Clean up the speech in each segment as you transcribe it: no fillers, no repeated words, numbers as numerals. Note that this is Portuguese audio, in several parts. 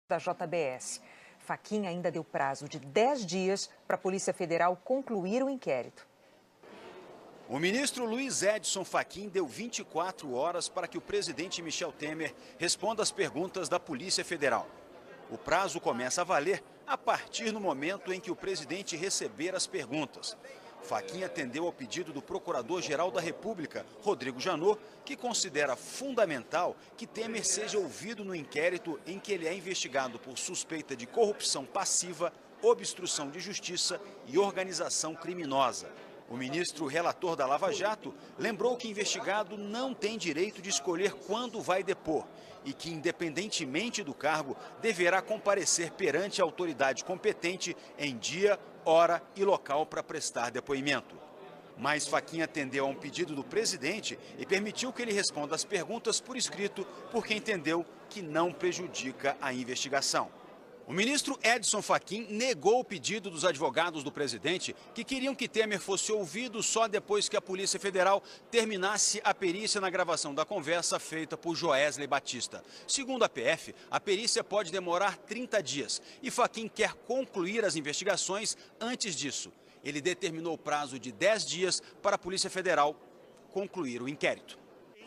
da JBS. Fachin ainda deu prazo de 10 dias para a Polícia Federal concluir o inquérito. O ministro Luiz Edson Fachin deu 24 horas para que o presidente Michel Temer responda às perguntas da Polícia Federal. O prazo começa a valer a partir do momento em que o presidente receber as perguntas. Fachin atendeu ao pedido do Procurador-Geral da República, Rodrigo Janot, que considera fundamental que Temer seja ouvido no inquérito em que ele é investigado por suspeita de corrupção passiva, obstrução de justiça e organização criminosa. O ministro relator da Lava Jato lembrou que o investigado não tem direito de escolher quando vai depor e que, independentemente do cargo, deverá comparecer perante a autoridade competente em dia, hora e local para prestar depoimento. Mas Fachin atendeu a um pedido do presidente e permitiu que ele responda as perguntas por escrito, porque entendeu que não prejudica a investigação. O ministro Edson Fachin negou o pedido dos advogados do presidente, que queriam que Temer fosse ouvido só depois que a Polícia Federal terminasse a perícia na gravação da conversa feita por Joesley Batista. Segundo a PF, a perícia pode demorar 30 dias e Fachin quer concluir as investigações antes disso. Ele determinou o prazo de 10 dias para a Polícia Federal concluir o inquérito.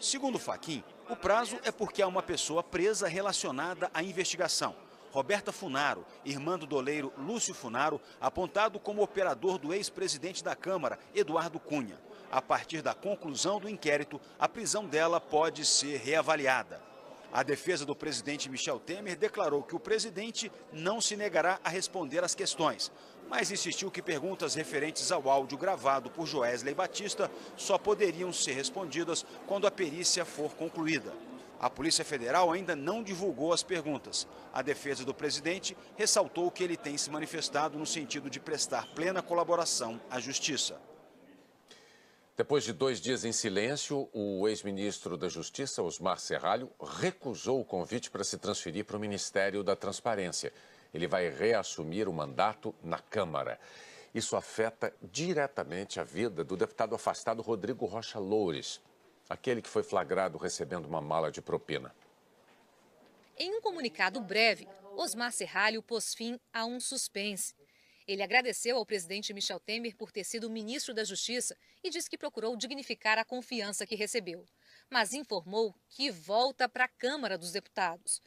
Segundo Fachin, o prazo é porque há uma pessoa presa relacionada à investigação. Roberta Funaro, irmã do doleiro Lúcio Funaro, apontado como operador do ex-presidente da Câmara, Eduardo Cunha. A partir da conclusão do inquérito, a prisão dela pode ser reavaliada. A defesa do presidente Michel Temer declarou que o presidente não se negará a responder às questões, mas insistiu que perguntas referentes ao áudio gravado por Joesley Batista só poderiam ser respondidas quando a perícia for concluída. A Polícia Federal ainda não divulgou as perguntas. A defesa do presidente ressaltou que ele tem se manifestado no sentido de prestar plena colaboração à Justiça. Depois de 2 dias em silêncio, o ex-ministro da Justiça, Osmar Serralho, recusou o convite para se transferir para o Ministério da Transparência. Ele vai reassumir o mandato na Câmara. Isso afeta diretamente a vida do deputado afastado Rodrigo Rocha Loures, aquele que foi flagrado recebendo uma mala de propina. Em um comunicado breve, Osmar Serralho pôs fim a um suspense. Ele agradeceu ao presidente Michel Temer por ter sido ministro da Justiça e disse que procurou dignificar a confiança que recebeu. Mas informou que volta para a Câmara dos Deputados.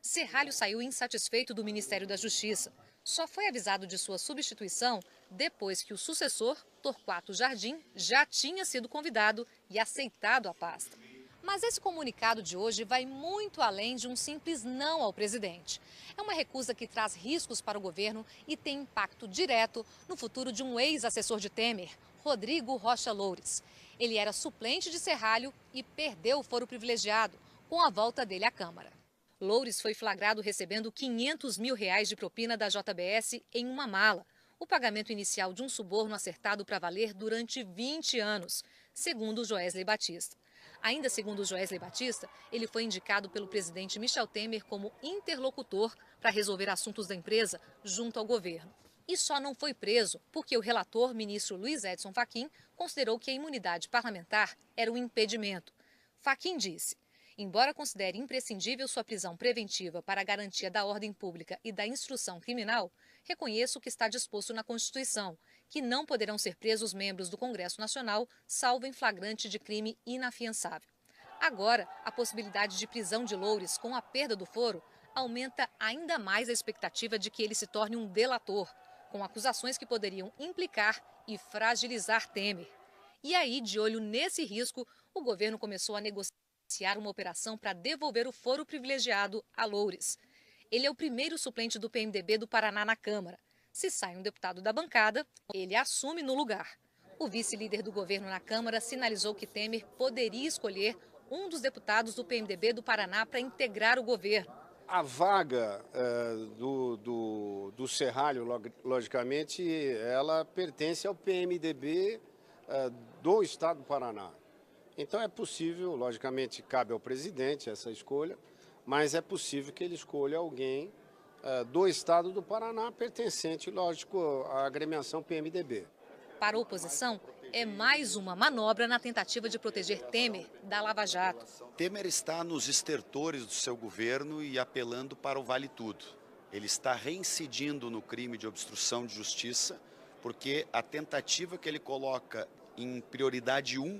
Serralho saiu insatisfeito do Ministério da Justiça. Só foi avisado de sua substituição depois que o sucessor, Torquato Jardim, já tinha sido convidado e aceitado a pasta. Mas esse comunicado de hoje vai muito além de um simples não ao presidente. É uma recusa que traz riscos para o governo e tem impacto direto no futuro de um ex-assessor de Temer, Rodrigo Rocha Loures. Ele era suplente de Serralho e perdeu o foro privilegiado com a volta dele à Câmara. Loures foi flagrado recebendo R$500 mil de propina da JBS em uma mala. O pagamento inicial de um suborno acertado para valer durante 20 anos, segundo Joesley Batista. Ainda segundo Joesley Batista, ele foi indicado pelo presidente Michel Temer como interlocutor para resolver assuntos da empresa junto ao governo. E só não foi preso porque o relator, ministro Luiz Edson Fachin, considerou que a imunidade parlamentar era um impedimento. Fachin disse: embora considere imprescindível sua prisão preventiva para a garantia da ordem pública e da instrução criminal, reconheço que está disposto na Constituição, que não poderão ser presos membros do Congresso Nacional, salvo em flagrante de crime inafiançável. Agora, a possibilidade de prisão de Loures com a perda do foro aumenta ainda mais a expectativa de que ele se torne um delator, com acusações que poderiam implicar e fragilizar Temer. E aí, de olho nesse risco, o governo começou a negociar uma operação para devolver o foro privilegiado a Loures. Ele é o primeiro suplente do PMDB do Paraná na Câmara. Se sai um deputado da bancada, ele assume no lugar. O vice-líder do governo na Câmara sinalizou que Temer poderia escolher um dos deputados do PMDB do Paraná para integrar o governo. A vaga do Serralho, logicamente, ela pertence ao PMDB do estado do Paraná. Então é possível, logicamente, cabe ao presidente essa escolha, mas é possível que ele escolha alguém do estado do Paraná pertencente, lógico, à agremiação PMDB. Para a oposição, é mais uma manobra na tentativa de proteger Temer da Lava Jato. Temer está nos estertores do seu governo e apelando para o vale tudo. Ele está reincidindo no crime de obstrução de justiça, porque a tentativa que ele coloca em prioridade 1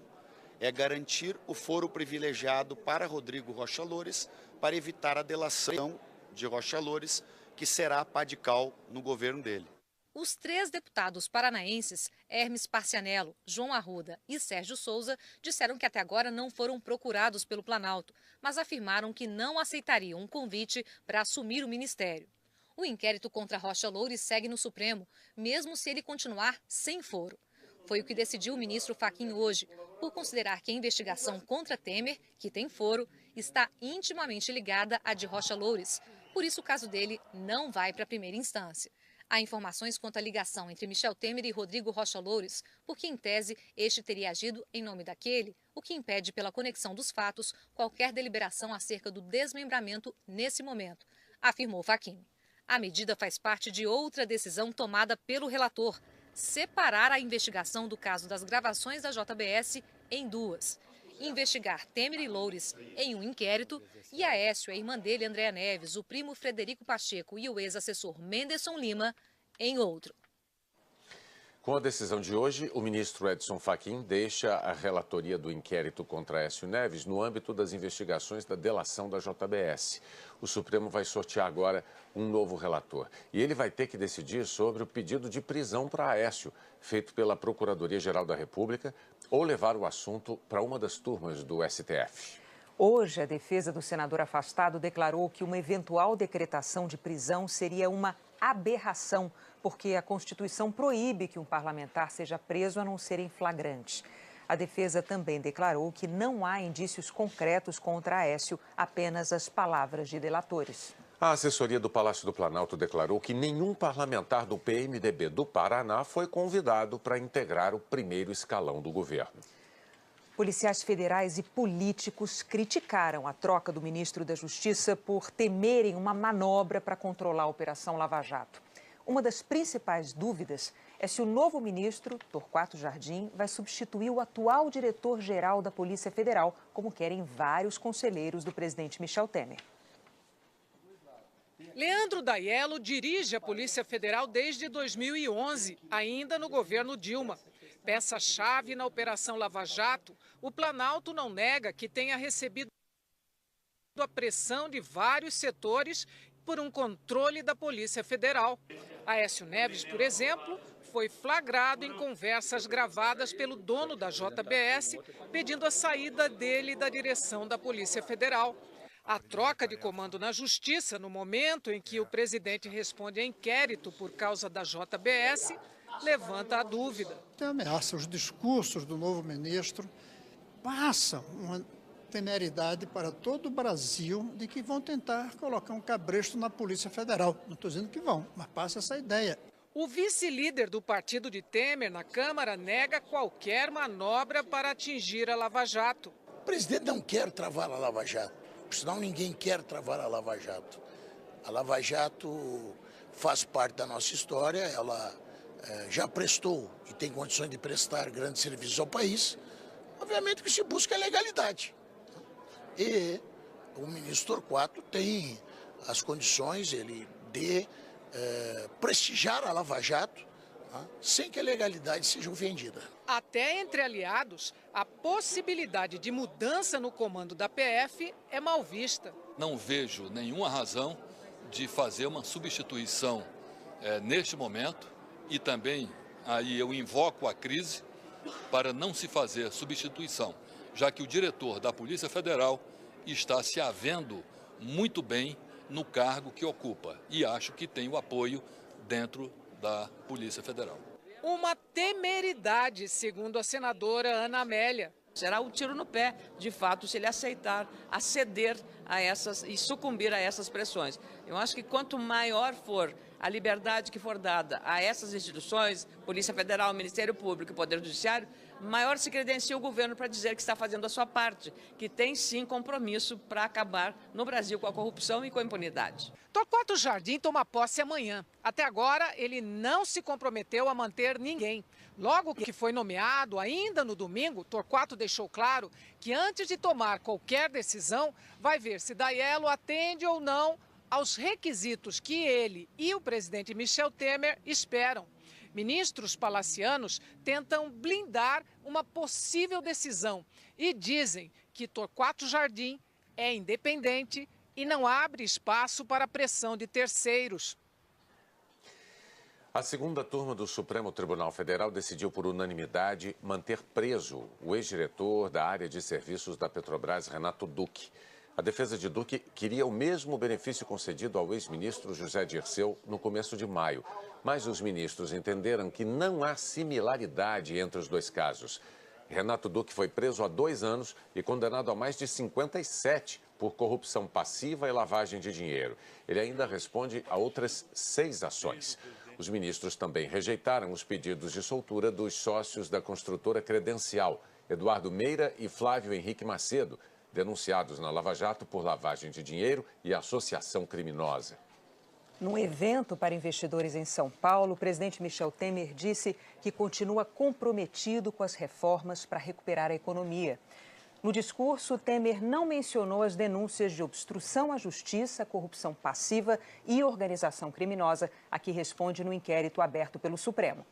é garantir o foro privilegiado para Rodrigo Rocha Loures, para evitar a delação de Rocha Loures, que será a pá de cal no governo dele. Os 3 deputados paranaenses, Hermes Parcianello, João Arruda e Sérgio Souza, disseram que até agora não foram procurados pelo Planalto, mas afirmaram que não aceitariam um convite para assumir o ministério. O inquérito contra Rocha Loures segue no Supremo, mesmo se ele continuar sem foro. Foi o que decidiu o ministro Fachin hoje, por considerar que a investigação contra Temer, que tem foro, está intimamente ligada à de Rocha Loures. Por isso, o caso dele não vai para a primeira instância. Há informações quanto à ligação entre Michel Temer e Rodrigo Rocha Loures, porque, em tese, este teria agido em nome daquele, o que impede, pela conexão dos fatos, qualquer deliberação acerca do desmembramento nesse momento, afirmou Fachin. A medida faz parte de outra decisão tomada pelo relator, separar a investigação do caso das gravações da JBS em 2. Investigar Temer e Loures em um inquérito e Aécio, a irmã dele, Andréa Neves, o primo Frederico Pacheco e o ex-assessor Menderson Lima em outro. Com a decisão de hoje, o ministro Edson Fachin deixa a relatoria do inquérito contra Aécio Neves no âmbito das investigações da delação da JBS. O Supremo vai sortear agora um novo relator. E ele vai ter que decidir sobre o pedido de prisão para Aécio, feito pela Procuradoria-Geral da República, ou levar o assunto para uma das turmas do STF. Hoje, a defesa do senador afastado declarou que uma eventual decretação de prisão seria uma aberração, porque a Constituição proíbe que um parlamentar seja preso a não ser em flagrante. A defesa também declarou que não há indícios concretos contra Aécio, apenas as palavras de delatores. A assessoria do Palácio do Planalto declarou que nenhum parlamentar do PMDB do Paraná foi convidado para integrar o primeiro escalão do governo. Policiais federais e políticos criticaram a troca do ministro da Justiça por temerem uma manobra para controlar a Operação Lava Jato. Uma das principais dúvidas é se o novo ministro, Torquato Jardim, vai substituir o atual diretor-geral da Polícia Federal, como querem vários conselheiros do presidente Michel Temer. Leandro Daiello dirige a Polícia Federal desde 2011, ainda no governo Dilma. Peça-chave na Operação Lava Jato, o Planalto não nega que tenha recebido a pressão de vários setores por um controle da Polícia Federal. Aécio Neves, por exemplo, foi flagrado em conversas gravadas pelo dono da JBS, pedindo a saída dele da direção da Polícia Federal. A troca de comando na Justiça, no momento em que o presidente responde a inquérito por causa da JBS, levanta a dúvida. Tem ameaça, os discursos do novo ministro passam uma temeridade para todo o Brasil de que vão tentar colocar um cabresto na Polícia Federal. Não estou dizendo que vão, mas passa essa ideia. O vice-líder do partido de Temer na Câmara nega qualquer manobra para atingir a Lava Jato. O presidente não quer travar a Lava Jato, senão ninguém quer travar a Lava Jato. A Lava Jato faz parte da nossa história, ela já prestou e tem condições de prestar grandes serviços ao país. Obviamente que se busca a legalidade. E o ministro Torquato tem as condições de prestigiar a Lava Jato, sem que a legalidade seja ofendida. Até entre aliados, a possibilidade de mudança no comando da PF é mal vista. Não vejo nenhuma razão de fazer uma substituição neste momento e também aí eu invoco a crise para não se fazer substituição, já que o diretor da Polícia Federal está se havendo muito bem no cargo que ocupa e acho que tem o apoio dentro da Polícia Federal. Uma temeridade, segundo a senadora Ana Amélia. Será um tiro no pé, de fato, se ele aceitar, aceder a essas e sucumbir a essas pressões. Eu acho que quanto maior for a liberdade que for dada a essas instituições, Polícia Federal, Ministério Público e Poder Judiciário, maior se credencia o governo para dizer que está fazendo a sua parte, que tem sim compromisso para acabar no Brasil com a corrupção e com a impunidade. Torquato Jardim toma posse amanhã. Até agora, ele não se comprometeu a manter ninguém. Logo que foi nomeado, ainda no domingo, Torquato deixou claro que antes de tomar qualquer decisão, vai ver se Daiello atende ou não aos requisitos que ele e o presidente Michel Temer esperam. Ministros palacianos tentam blindar uma possível decisão e dizem que Torquato Jardim é independente e não abre espaço para pressão de terceiros. A segunda turma do Supremo Tribunal Federal decidiu por unanimidade manter preso o ex-diretor da área de serviços da Petrobras, Renato Duque. A defesa de Duque queria o mesmo benefício concedido ao ex-ministro José Dirceu no começo de maio, mas os ministros entenderam que não há similaridade entre os dois casos. Renato Duque foi preso há 2 anos e condenado a mais de 57 por corrupção passiva e lavagem de dinheiro. Ele ainda responde a outras 6 ações. Os ministros também rejeitaram os pedidos de soltura dos sócios da construtora Credencial, Eduardo Meira e Flávio Henrique Macedo, denunciados na Lava Jato por lavagem de dinheiro e associação criminosa. Num evento para investidores em São Paulo, o presidente Michel Temer disse que continua comprometido com as reformas para recuperar a economia. No discurso, Temer não mencionou as denúncias de obstrução à justiça, corrupção passiva e organização criminosa, a que responde no inquérito aberto pelo Supremo.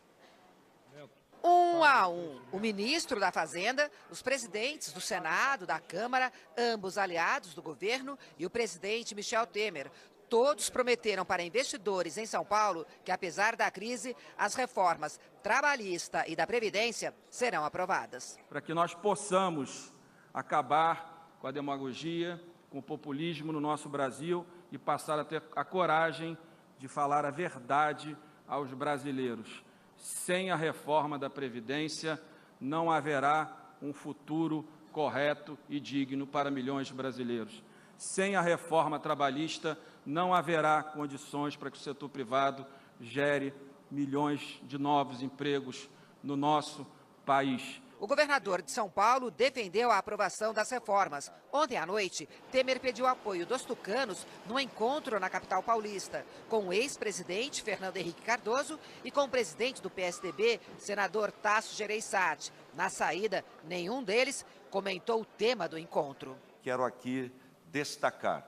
1 a 1. O ministro da Fazenda, os presidentes do Senado, da Câmara, ambos aliados do governo, e o presidente Michel Temer. Todos prometeram para investidores em São Paulo que, apesar da crise, as reformas trabalhista e da Previdência serão aprovadas. Para que nós possamos acabar com a demagogia, com o populismo no nosso Brasil e passar a ter a coragem de falar a verdade aos brasileiros. Sem a reforma da Previdência, não haverá um futuro correto e digno para milhões de brasileiros. Sem a reforma trabalhista, não haverá condições para que o setor privado gere milhões de novos empregos no nosso país. O governador de São Paulo defendeu a aprovação das reformas. Ontem à noite, Temer pediu apoio dos tucanos num encontro na capital paulista, com o ex-presidente Fernando Henrique Cardoso e com o presidente do PSDB, senador Tasso Gereissati. Na saída, nenhum deles comentou o tema do encontro. Quero aqui destacar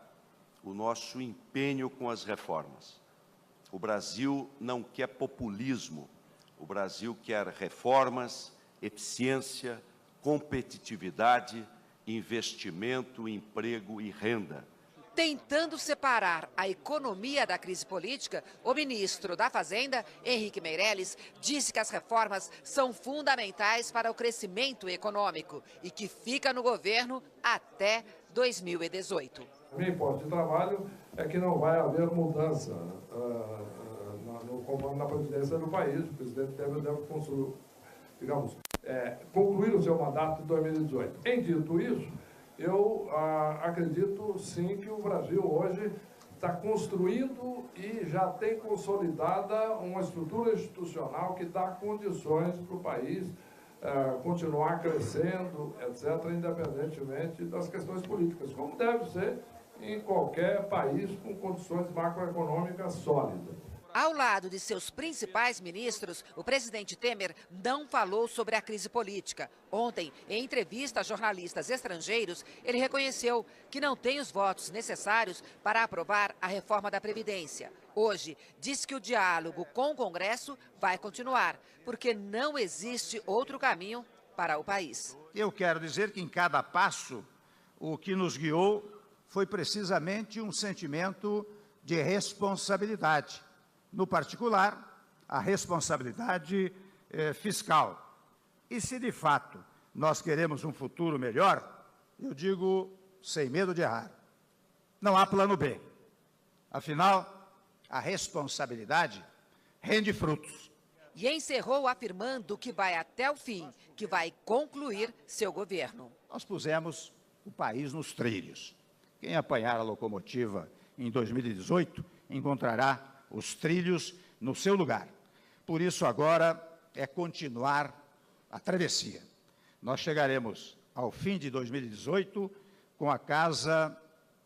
o nosso empenho com as reformas. O Brasil não quer populismo, o Brasil quer reformas, eficiência, competitividade, investimento, emprego e renda. Tentando separar a economia da crise política, o ministro da Fazenda, Henrique Meirelles, disse que as reformas são fundamentais para o crescimento econômico e que fica no governo até 2018. A minha hipótese de trabalho é que não vai haver mudança no comando da presidência do país. O presidente deve construir, concluir o seu mandato de 2018. Em dito isso, eu acredito sim que o Brasil hoje está construindo e já tem consolidada uma estrutura institucional que dá condições para o país continuar crescendo, etc., independentemente das questões políticas, como deve ser em qualquer país com condições macroeconômicas sólidas. Ao lado de seus principais ministros, o presidente Temer não falou sobre a crise política. Ontem, em entrevista a jornalistas estrangeiros, ele reconheceu que não tem os votos necessários para aprovar a reforma da Previdência. Hoje, disse que o diálogo com o Congresso vai continuar, porque não existe outro caminho para o país. Eu quero dizer que em cada passo, o que nos guiou foi precisamente um sentimento de responsabilidade. No particular, a responsabilidade fiscal. E se de fato nós queremos um futuro melhor, eu digo sem medo de errar, não há plano B. Afinal, a responsabilidade rende frutos. E encerrou afirmando que vai até o fim, que vai concluir seu governo. Nós pusemos o país nos trilhos. Quem apanhar a locomotiva em 2018 encontrará os trilhos no seu lugar. Por isso, agora, é continuar a travessia. Nós chegaremos ao fim de 2018 com a casa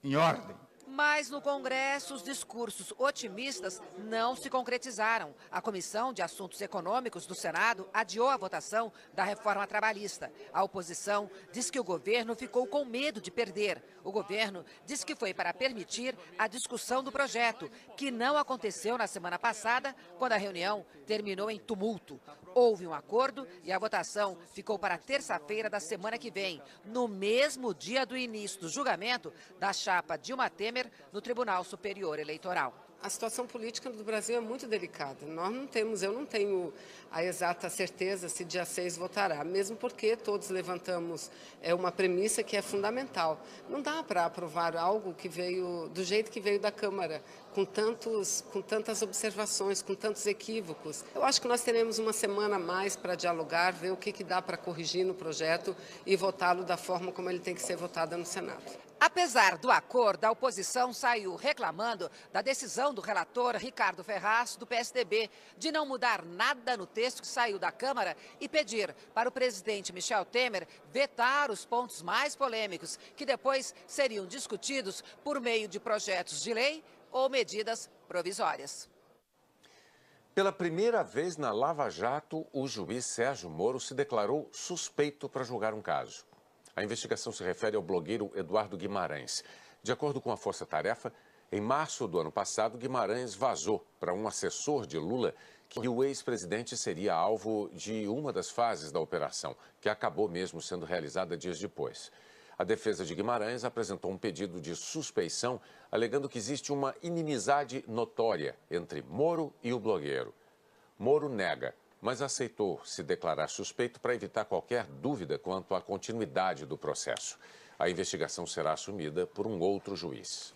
em ordem. Mas no Congresso, os discursos otimistas não se concretizaram. A Comissão de Assuntos Econômicos do Senado adiou a votação da reforma trabalhista. A oposição diz que o governo ficou com medo de perder. O governo diz que foi para permitir a discussão do projeto, que não aconteceu na semana passada, quando a reunião terminou em tumulto. Houve um acordo e a votação ficou para terça-feira da semana que vem, no mesmo dia do início do julgamento da chapa Dilma Temer no Tribunal Superior Eleitoral. A situação política do Brasil é muito delicada. Eu não tenho a exata certeza se dia 6 votará, mesmo porque todos levantamos uma premissa que é fundamental. Não dá para aprovar algo que veio do jeito que veio da Câmara, com tantas observações, com tantos equívocos. Eu acho que nós teremos uma semana a mais para dialogar, ver o que dá para corrigir no projeto e votá-lo da forma como ele tem que ser votado no Senado. Apesar do acordo, a oposição saiu reclamando da decisão do relator Ricardo Ferraz, do PSDB, de não mudar nada no texto que saiu da Câmara e pedir para o presidente Michel Temer vetar os pontos mais polêmicos, que depois seriam discutidos por meio de projetos de lei ou medidas provisórias. Pela primeira vez na Lava Jato, o juiz Sérgio Moro se declarou suspeito para julgar um caso. A investigação se refere ao blogueiro Eduardo Guimarães. De acordo com a Força Tarefa, em março do ano passado, Guimarães vazou para um assessor de Lula que o ex-presidente seria alvo de uma das fases da operação, que acabou mesmo sendo realizada dias depois. A defesa de Guimarães apresentou um pedido de suspeição, alegando que existe uma inimizade notória entre Moro e o blogueiro. Moro nega, mas aceitou se declarar suspeito para evitar qualquer dúvida quanto à continuidade do processo. A investigação será assumida por um outro juiz.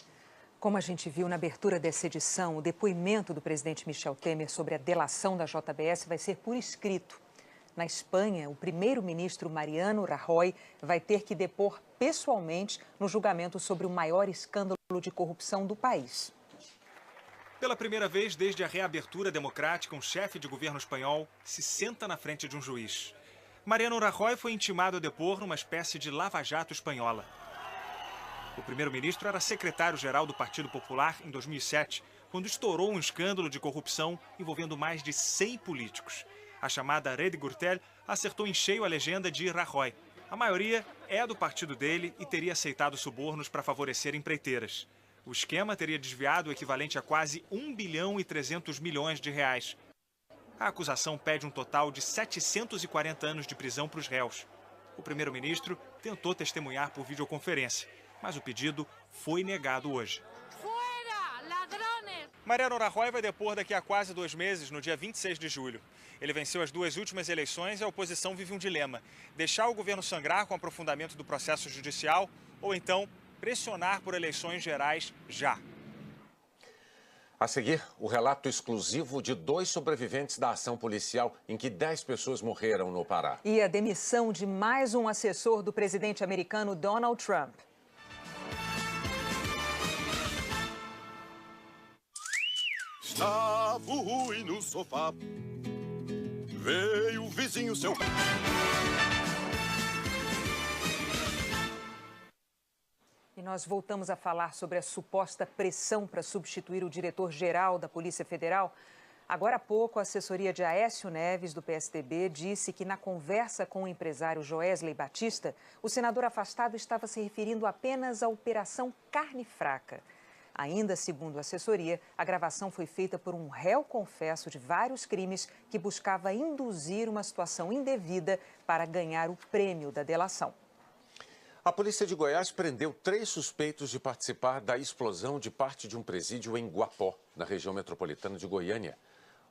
Como a gente viu na abertura dessa edição, o depoimento do presidente Michel Temer sobre a delação da JBS vai ser por escrito. Na Espanha, o primeiro-ministro Mariano Rajoy vai ter que depor pessoalmente no julgamento sobre o maior escândalo de corrupção do país. Pela primeira vez desde a reabertura democrática, um chefe de governo espanhol se senta na frente de um juiz. Mariano Rajoy foi intimado a depor numa espécie de lava-jato espanhola. O primeiro-ministro era secretário-geral do Partido Popular em 2007, quando estourou um escândalo de corrupção envolvendo mais de 100 políticos. A chamada Rede Gürtel acertou em cheio a legenda de Rajoy. A maioria é do partido dele e teria aceitado subornos para favorecer empreiteiras. O esquema teria desviado o equivalente a quase 1 bilhão e 300 milhões de reais. A acusação pede um total de 740 anos de prisão para os réus. O primeiro-ministro tentou testemunhar por videoconferência, mas o pedido foi negado hoje. Mariano Rajoy vai depor daqui a quase 2 meses, no dia 26 de julho. Ele venceu as 2 últimas eleições e a oposição vive um dilema: deixar o governo sangrar com o aprofundamento do processo judicial ou então pressionar por eleições gerais já. A seguir, o relato exclusivo de 2 sobreviventes da ação policial em que 10 pessoas morreram no Pará. E a demissão de mais um assessor do presidente americano Donald Trump. Estava ruim no sofá. Veio o vizinho seu. E nós voltamos a falar sobre a suposta pressão para substituir o diretor-geral da Polícia Federal. Agora há pouco, a assessoria de Aécio Neves, do PSDB, disse que na conversa com o empresário Joesley Batista, o senador afastado estava se referindo apenas à Operação Carne Fraca. Ainda segundo a assessoria, a gravação foi feita por um réu confesso de vários crimes que buscava induzir uma situação indevida para ganhar o prêmio da delação. A polícia de Goiás prendeu 3 suspeitos de participar da explosão de parte de um presídio em Guapó, na região metropolitana de Goiânia.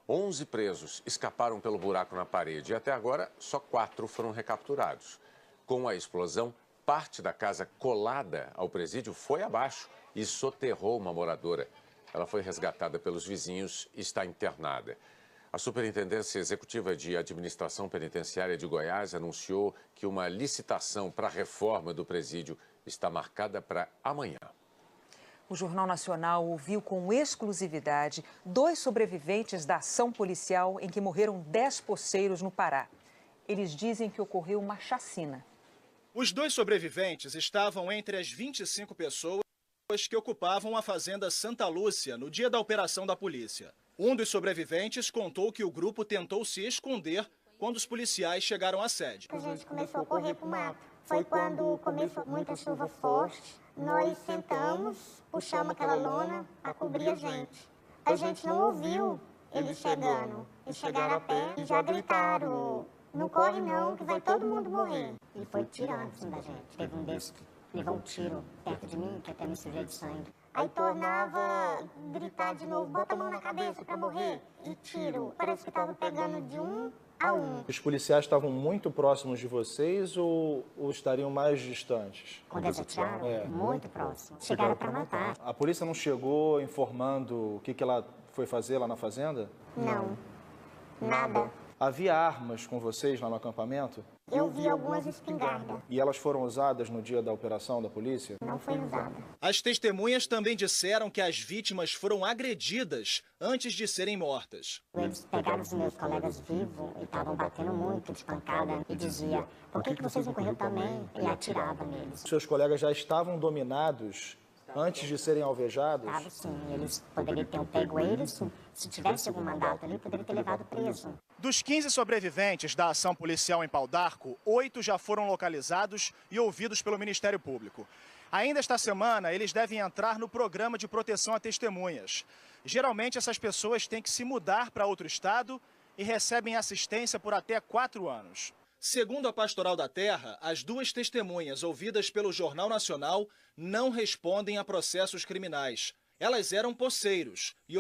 11 presos escaparam pelo buraco na parede e até agora só 4 foram recapturados. Com a explosão, parte da casa colada ao presídio foi abaixo e soterrou uma moradora. Ela foi resgatada pelos vizinhos e está internada. A Superintendência Executiva de Administração Penitenciária de Goiás anunciou que uma licitação para a reforma do presídio está marcada para amanhã. O Jornal Nacional ouviu com exclusividade 2 sobreviventes da ação policial em que morreram 10 poceiros no Pará. Eles dizem que ocorreu uma chacina. Os 2 sobreviventes estavam entre as 25 pessoas que ocupavam a fazenda Santa Lúcia no dia da operação da polícia. Um dos sobreviventes contou que o grupo tentou se esconder quando os policiais chegaram à sede. A gente começou a correr para o mato. Foi quando começou muita chuva forte. Nós sentamos, puxamos aquela lona para cobrir a gente. A gente não ouviu eles chegando. Eles chegaram a pé e já gritaram: não corre não, que vai todo mundo morrer. E foi tirando assim da gente. Teve um desses que levou um tiro perto de mim, que até me sujei de sangue. Aí tornava gritar de novo: bota a mão na cabeça para morrer. E tiro. Parece que estava pegando de um a um. Os policiais estavam muito próximos de vocês ou estariam mais distantes? Quando eles atiraram, muito próximos. Chegaram para matar. A polícia não chegou informando o que ela foi fazer lá na fazenda? Não, nada. Havia armas com vocês lá no acampamento? Eu vi algumas espingardas. E elas foram usadas no dia da operação da polícia? Não foi usada. As testemunhas também disseram que as vítimas foram agredidas antes de serem mortas. Eles pegaram os meus colegas vivos e estavam batendo muito de pancada e dizia: por que vocês não correram também? E atirava neles. Seus colegas já estavam dominados antes de serem alvejados? Claro, sim. Eles poderiam ter pego eles. Se tivesse algum mandato ali, poderia ter levado preso. Dos 15 sobreviventes da ação policial em Pau d'Arco, 8 já foram localizados e ouvidos pelo Ministério Público. Ainda esta semana, eles devem entrar no programa de proteção a testemunhas. Geralmente, essas pessoas têm que se mudar para outro estado e recebem assistência por até 4 anos. Segundo a Pastoral da Terra, as 2 testemunhas ouvidas pelo Jornal Nacional não respondem a processos criminais. Elas eram poceiros e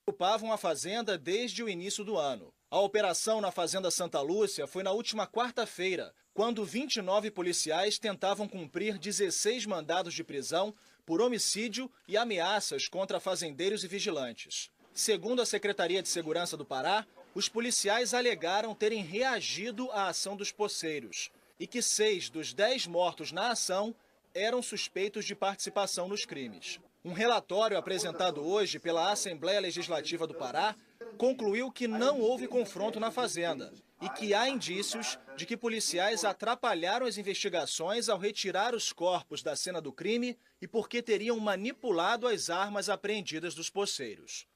ocupavam a fazenda desde o início do ano. A operação na Fazenda Santa Lúcia foi na última quarta-feira, quando 29 policiais tentavam cumprir 16 mandados de prisão por homicídio e ameaças contra fazendeiros e vigilantes. Segundo a Secretaria de Segurança do Pará, os policiais alegaram terem reagido à ação dos poceiros e que 6 dos 10 mortos na ação eram suspeitos de participação nos crimes. Um relatório apresentado hoje pela Assembleia Legislativa do Pará concluiu que não houve confronto na fazenda e que há indícios de que policiais atrapalharam as investigações ao retirar os corpos da cena do crime e porque teriam manipulado as armas apreendidas dos poceiros.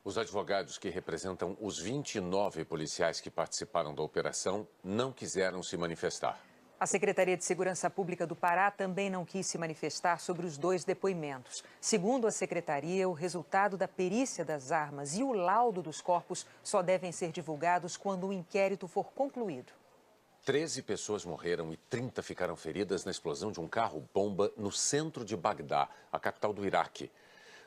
Os advogados que representam os 29 policiais que participaram da operação não quiseram se manifestar. A Secretaria de Segurança Pública do Pará também não quis se manifestar sobre os 2 depoimentos. Segundo a Secretaria, o resultado da perícia das armas e o laudo dos corpos só devem ser divulgados quando o inquérito for concluído. 13 pessoas morreram e 30 ficaram feridas na explosão de um carro-bomba no centro de Bagdá, a capital do Iraque.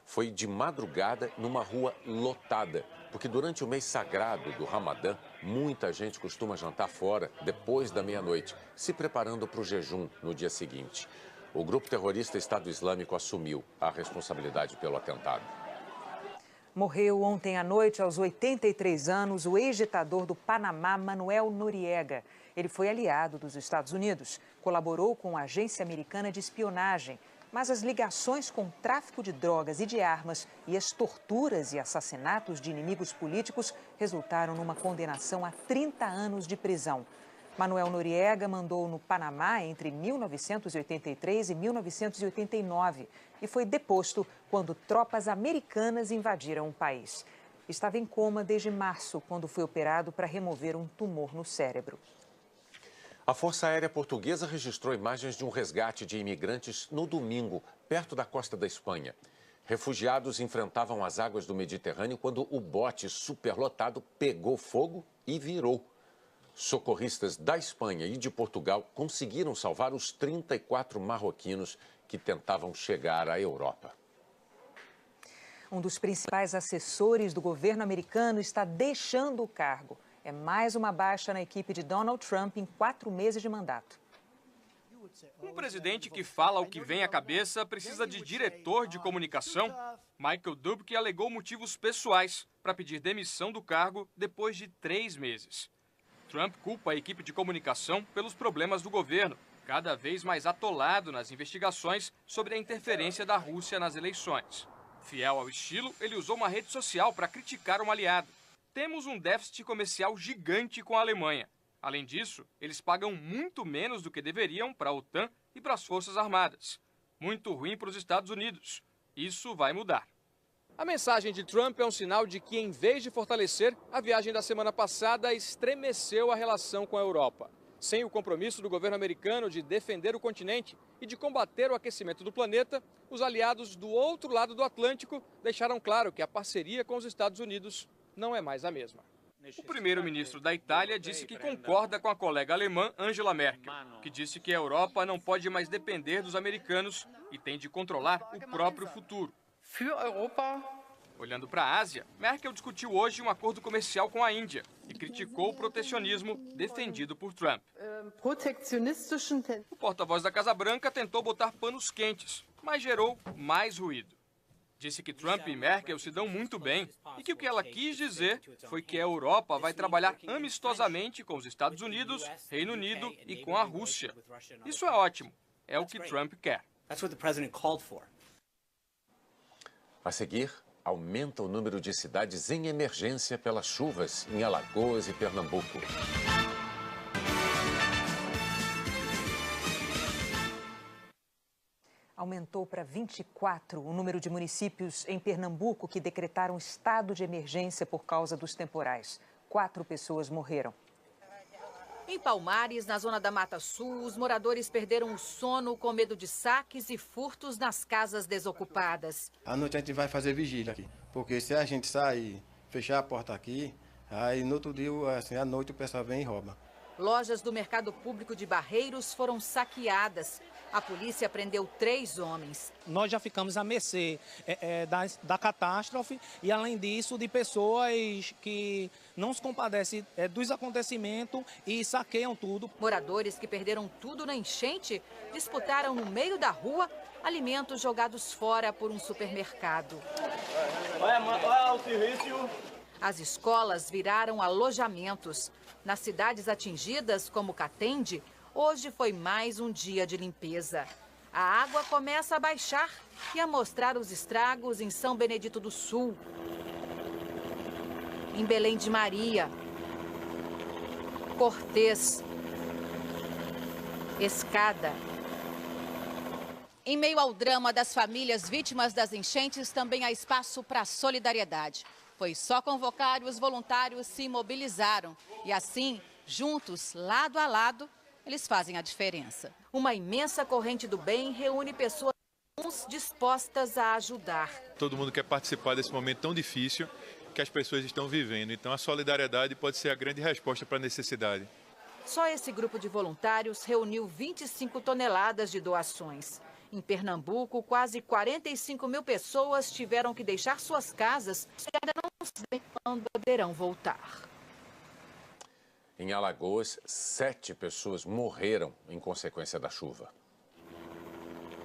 Foi de madrugada numa rua lotada, porque durante o mês sagrado do Ramadã, muita gente costuma jantar fora depois da meia-noite, se preparando para o jejum no dia seguinte. O grupo terrorista Estado Islâmico assumiu a responsabilidade pelo atentado. Morreu ontem à noite, aos 83 anos, o ex-ditador do Panamá, Manuel Noriega. Ele foi aliado dos Estados Unidos, colaborou com a agência americana de espionagem. Mas as ligações com tráfico de drogas e de armas e as torturas e assassinatos de inimigos políticos resultaram numa condenação a 30 anos de prisão. Manuel Noriega mandou no Panamá entre 1983 e 1989 e foi deposto quando tropas americanas invadiram o país. Estava em coma desde março, quando foi operado para remover um tumor no cérebro. A Força Aérea Portuguesa registrou imagens de um resgate de imigrantes no domingo, perto da costa da Espanha. Refugiados enfrentavam as águas do Mediterrâneo quando o bote superlotado pegou fogo e virou. Socorristas da Espanha e de Portugal conseguiram salvar os 34 marroquinos que tentavam chegar à Europa. Um dos principais assessores do governo americano está deixando o cargo. É mais uma baixa na equipe de Donald Trump em 4 meses de mandato. Um presidente que fala o que vem à cabeça precisa de diretor de comunicação. Michael Dubke alegou motivos pessoais para pedir demissão do cargo depois de 3 meses. Trump culpa a equipe de comunicação pelos problemas do governo, cada vez mais atolado nas investigações sobre a interferência da Rússia nas eleições. Fiel ao estilo, ele usou uma rede social para criticar um aliado. Temos um déficit comercial gigante com a Alemanha. Além disso, eles pagam muito menos do que deveriam para a OTAN e para as Forças Armadas. Muito ruim para os Estados Unidos. Isso vai mudar. A mensagem de Trump é um sinal de que, em vez de fortalecer, a viagem da semana passada estremeceu a relação com a Europa. Sem o compromisso do governo americano de defender o continente e de combater o aquecimento do planeta, os aliados do outro lado do Atlântico deixaram claro que a parceria com os Estados Unidos não é mais a mesma. O primeiro-ministro da Itália disse que concorda com a colega alemã Angela Merkel, que disse que a Europa não pode mais depender dos americanos e tem de controlar o próprio futuro. Olhando para a Ásia, Merkel discutiu hoje um acordo comercial com a Índia e criticou o protecionismo defendido por Trump. O porta-voz da Casa Branca tentou botar panos quentes, mas gerou mais ruído. Disse que Trump e Merkel se dão muito bem e que o que ela quis dizer foi que a Europa vai trabalhar amistosamente com os Estados Unidos, Reino Unido e com a Rússia. Isso é ótimo. É o que Trump quer. A seguir, aumenta o número de cidades em emergência pelas chuvas em Alagoas e Pernambuco. Aumentou para 24 o número de municípios em Pernambuco que decretaram estado de emergência por causa dos temporais. 4 pessoas morreram. Em Palmares, na zona da Mata Sul, os moradores perderam o sono com medo de saques e furtos nas casas desocupadas. À noite a gente vai fazer vigília aqui, porque se a gente sair, fechar a porta aqui, aí no outro dia, assim, à noite o pessoal vem e rouba. Lojas do Mercado Público de Barreiros foram saqueadas. A polícia prendeu 3 homens. Nós já ficamos à mercê da catástrofe e, além disso, de pessoas que não se compadecem dos acontecimentos e saqueiam tudo. Moradores que perderam tudo na enchente disputaram no meio da rua alimentos jogados fora por um supermercado. Olha o serviço. As escolas viraram alojamentos. Nas cidades atingidas, como Catende, hoje foi mais um dia de limpeza. A água começa a baixar e a mostrar os estragos em São Benedito do Sul, em Belém de Maria, Cortês, Escada. Em meio ao drama das famílias vítimas das enchentes, também há espaço para solidariedade. Foi só convocar e os voluntários se mobilizaram. E assim, juntos, lado a lado, eles fazem a diferença. Uma imensa corrente do bem reúne pessoas dispostas a ajudar. Todo mundo quer participar desse momento tão difícil que as pessoas estão vivendo. Então a solidariedade pode ser a grande resposta para a necessidade. Só esse grupo de voluntários reuniu 25 toneladas de doações. Em Pernambuco, quase 45 mil pessoas tiveram que deixar suas casas e ainda não sabem quando poderão voltar. Em Alagoas, 7 pessoas morreram em consequência da chuva.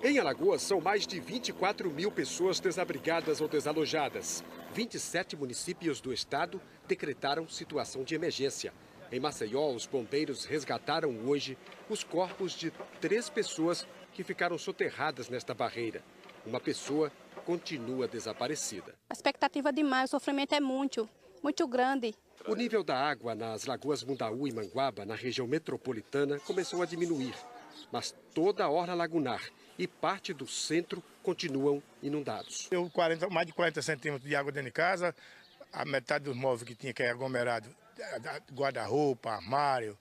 Em Alagoas, são mais de 24 mil pessoas desabrigadas ou desalojadas. 27 municípios do estado decretaram situação de emergência. Em Maceió, os bombeiros resgataram hoje os corpos de 3 pessoas que ficaram soterradas nesta barreira. Uma pessoa continua desaparecida. A expectativa demais, o sofrimento é muito grande. O nível da água nas lagoas Mundaú e Manguaba, na região metropolitana, começou a diminuir. Mas toda a orla lagunar e parte do centro continuam inundados. Mais de 40 centímetros de água dentro de casa, a metade dos móveis que tinha que é aglomerado, guarda-roupa, armário,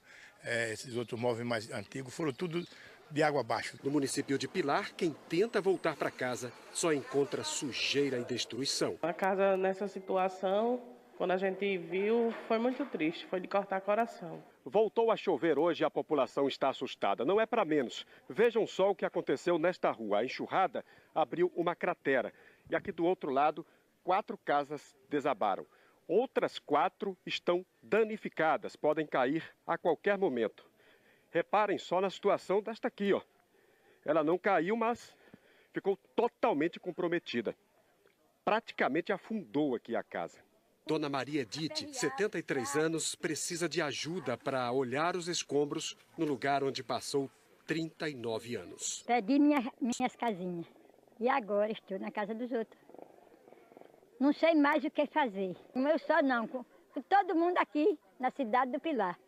esses outros móveis mais antigos, foram tudo de água abaixo. No município de Pilar, quem tenta voltar para casa só encontra sujeira e destruição. A casa nessa situação, quando a gente viu, foi muito triste, foi de cortar coração. Voltou a chover hoje e a população está assustada. Não é para menos. Vejam só o que aconteceu nesta rua. A enxurrada abriu uma cratera. E aqui do outro lado, 4 casas desabaram. Outras 4 estão danificadas, podem cair a qualquer momento. Reparem só na situação desta aqui, ó. Ela não caiu, mas ficou totalmente comprometida. Praticamente afundou aqui a casa. Dona Maria Edith, 73 anos, precisa de ajuda para olhar os escombros no lugar onde passou 39 anos. Perdi minhas casinhas e agora estou na casa dos outros. Não sei mais o que fazer. Não eu só não, com todo mundo aqui na cidade do Pilar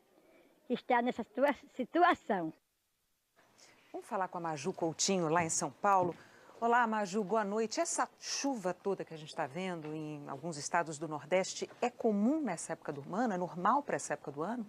que está nessa situação. Vamos falar com a Maju Coutinho, lá em São Paulo. Olá, Maju, boa noite. Essa chuva toda que a gente está vendo em alguns estados do Nordeste é comum nessa época do ano? É normal para essa época do ano?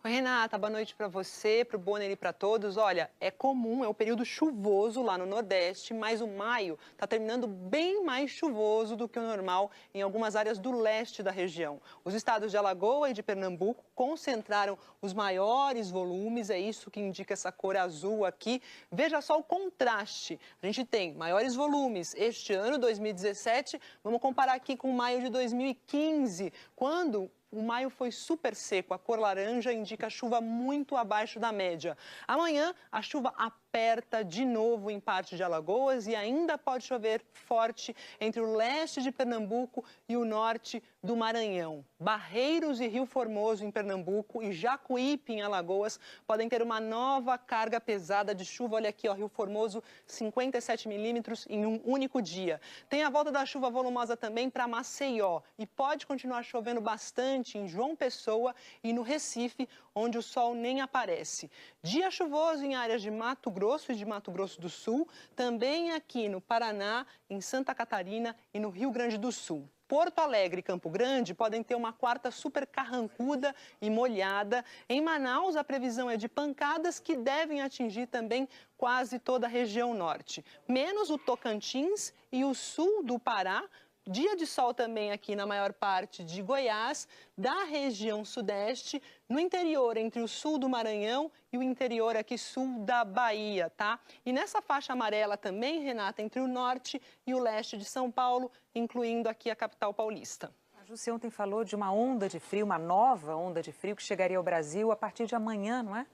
Oi, Renata, boa noite para você, para o Bonner e para todos. Olha, é comum, é o período chuvoso lá no Nordeste, mas o maio está terminando bem mais chuvoso do que o normal em algumas áreas do leste da região. Os estados de Alagoas e de Pernambuco concentraram os maiores volumes, é isso que indica essa cor azul aqui. Veja só o contraste. A gente tem maiores volumes este ano, 2017, vamos comparar aqui com o maio de 2015, quando o maio foi super seco, a cor laranja indica chuva muito abaixo da média. Amanhã, a chuva aperta de novo em parte de Alagoas e ainda pode chover forte entre o leste de Pernambuco e o norte do Maranhão. Barreiros e Rio Formoso em Pernambuco e Jacuípe em Alagoas podem ter uma nova carga pesada de chuva. Olha aqui, ó, Rio Formoso, 57 milímetros em um único dia. Tem a volta da chuva volumosa também para Maceió e pode continuar chovendo bastante em João Pessoa e no Recife, onde o sol nem aparece. Dia chuvoso em áreas de Mato Grosso e de Mato Grosso do Sul, também aqui no Paraná, em Santa Catarina e no Rio Grande do Sul. Porto Alegre e Campo Grande podem ter uma quarta super carrancuda e molhada. Em Manaus, a previsão é de pancadas que devem atingir também quase toda a região norte, menos o Tocantins e o sul do Pará. Dia de sol também aqui na maior parte de Goiás, da região sudeste, no interior entre o sul do Maranhão e o interior aqui sul da Bahia, tá? E nessa faixa amarela também, Renata, entre o norte e o leste de São Paulo, incluindo aqui a capital paulista. A Ju, ontem falou de uma onda de frio, uma nova onda de frio que chegaria ao Brasil a partir de amanhã, não é?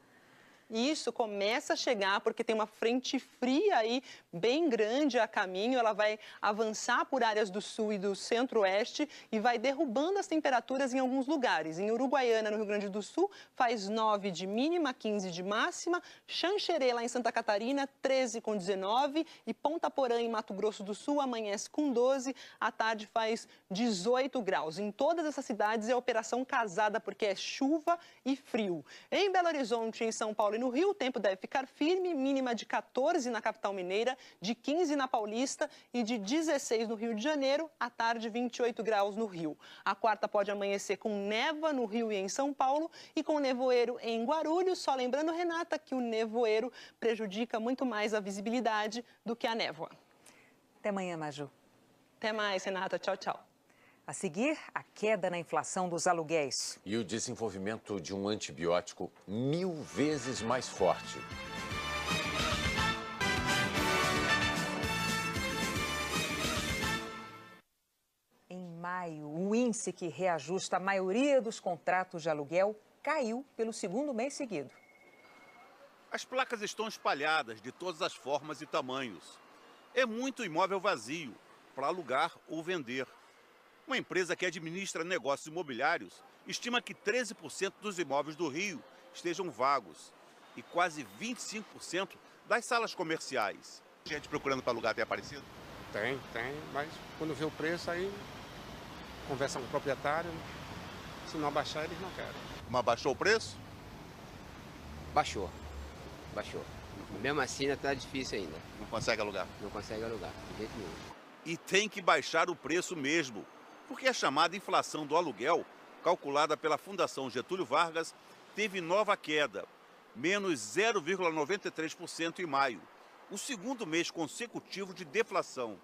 Isso começa a chegar porque tem uma frente fria aí bem grande a caminho. Ela vai avançar por áreas do sul e do centro-oeste e vai derrubando as temperaturas em alguns lugares. Em Uruguaiana, no Rio Grande do Sul, faz 9 de mínima, 15 de máxima. Xanxerê, lá em Santa Catarina, 13 com 19. E Ponta Porã, em Mato Grosso do Sul, amanhece com 12. À tarde faz 18 graus. Em todas essas cidades é operação casada porque é chuva e frio. Em Belo Horizonte, em São Paulo e no Rio, o tempo deve ficar firme, mínima de 14 na capital mineira, de 15 na Paulista e de 16 no Rio de Janeiro, à tarde 28 graus no Rio. A quarta pode amanhecer com névoa no Rio e em São Paulo e com nevoeiro em Guarulhos, só lembrando, Renata, que o nevoeiro prejudica muito mais a visibilidade do que a névoa. Até amanhã, Maju. Até mais, Renata. Tchau, tchau. A seguir, a queda na inflação dos aluguéis. E o desenvolvimento de um antibiótico 1000 vezes mais forte. Em maio, o índice que reajusta a maioria dos contratos de aluguel caiu pelo segundo mês seguido. As placas estão espalhadas de todas as formas e tamanhos. É muito imóvel vazio para alugar ou vender. Uma empresa que administra negócios imobiliários estima que 13% dos imóveis do Rio estejam vagos e quase 25% das salas comerciais. Gente procurando para alugar tem aparecido? Tem, mas quando vê o preço aí conversa com o proprietário, se não abaixar eles não querem. Mas baixou o preço? Baixou. Mesmo assim ainda está difícil ainda. Não consegue alugar? Não consegue alugar, de jeito nenhum. E tem que baixar o preço mesmo. Porque a chamada inflação do aluguel, calculada pela Fundação Getúlio Vargas, teve nova queda, menos 0,93% em maio, o segundo mês consecutivo de deflação.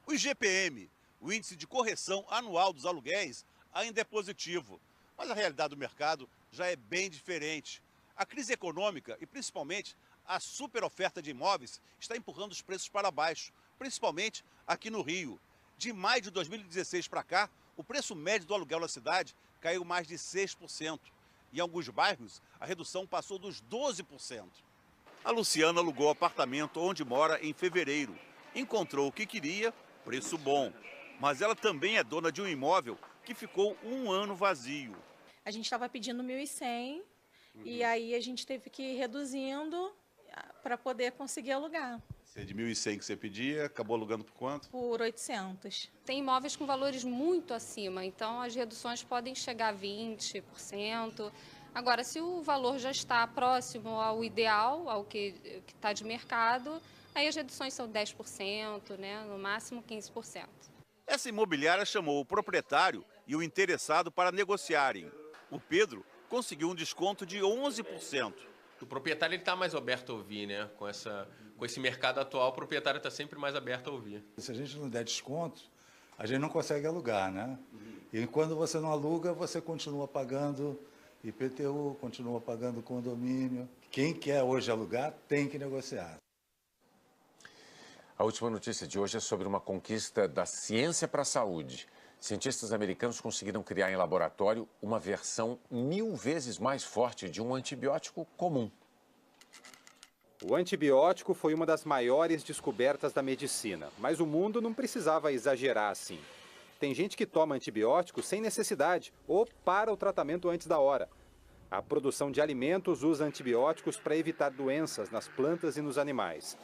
O IGPM, o Índice de Correção Anual dos Aluguéis, ainda é positivo, mas a realidade do mercado já é bem diferente. A crise econômica e principalmente a superoferta de imóveis está empurrando os preços para baixo, principalmente aqui no Rio. De maio de 2016 para cá, o preço médio do aluguel na cidade caiu mais de 6%. Em alguns bairros, a redução passou dos 12%. A Luciana alugou apartamento onde mora em fevereiro. Encontrou o que queria, preço bom. Mas ela também é dona de um imóvel que ficou um ano vazio. A gente estava pedindo 1.100 e aí a gente teve que ir reduzindo para poder conseguir alugar. Se é de 1.100 que você pedia, acabou alugando por quanto? Por 800. Tem imóveis com valores muito acima, então as reduções podem chegar a 20%, Agora, se o valor já está próximo ao ideal, ao que está de mercado, aí as reduções são 10%, né? No máximo 15%. Essa imobiliária chamou o proprietário e o interessado para negociarem. O Pedro conseguiu um desconto de 11%. O proprietário está mais aberto a ouvir, né? Com esse mercado atual, o proprietário está sempre mais aberto a ouvir. Se a gente não der desconto, a gente não consegue alugar, né? E quando você não aluga, você continua pagando IPTU, continua pagando condomínio. Quem quer hoje alugar tem que negociar. A última notícia de hoje é sobre uma conquista da ciência para a saúde. Cientistas americanos conseguiram criar em laboratório uma versão 1000 vezes mais forte de um antibiótico comum. O antibiótico foi uma das maiores descobertas da medicina, mas o mundo não precisava exagerar assim. Tem gente que toma antibióticos sem necessidade ou para o tratamento antes da hora. A produção de alimentos usa antibióticos para evitar doenças nas plantas e nos animais.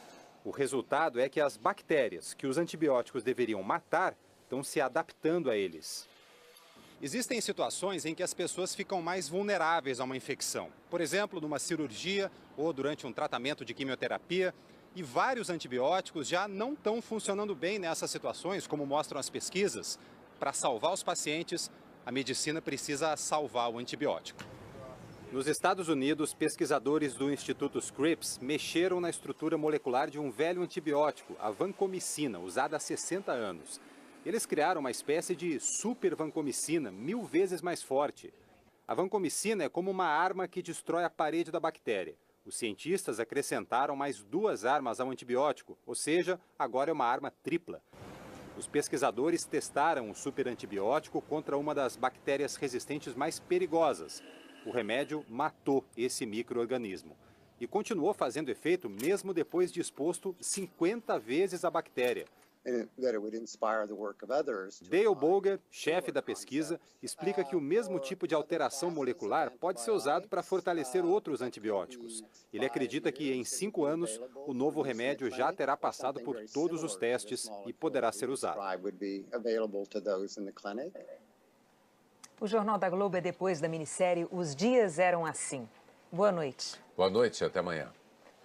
O resultado é que as bactérias que os antibióticos deveriam matar estão se adaptando a eles. Existem situações em que as pessoas ficam mais vulneráveis a uma infecção. Por exemplo, numa cirurgia ou durante um tratamento de quimioterapia. E vários antibióticos já não estão funcionando bem nessas situações, como mostram as pesquisas. Para salvar os pacientes, a medicina precisa salvar o antibiótico. Nos Estados Unidos, pesquisadores do Instituto Scripps mexeram na estrutura molecular de um velho antibiótico, a vancomicina, usada há 60 anos. Eles criaram uma espécie de super vancomicina, 1000 vezes mais forte. A vancomicina é como uma arma que destrói a parede da bactéria. Os cientistas acrescentaram mais 2 armas ao antibiótico, ou seja, agora é uma arma tripla. Os pesquisadores testaram o superantibiótico contra uma das bactérias resistentes mais perigosas. O remédio matou esse micro-organismo e continuou fazendo efeito mesmo depois de exposto 50 vezes à bactéria. Dale Bolger, chefe da pesquisa, explica que o mesmo tipo de alteração molecular pode ser usado para fortalecer outros antibióticos. Ele acredita que em 5 anos o novo remédio já terá passado por todos os testes e poderá ser usado. O Jornal da Globo é depois da minissérie Os Dias Eram Assim. Boa noite. Boa noite e até amanhã.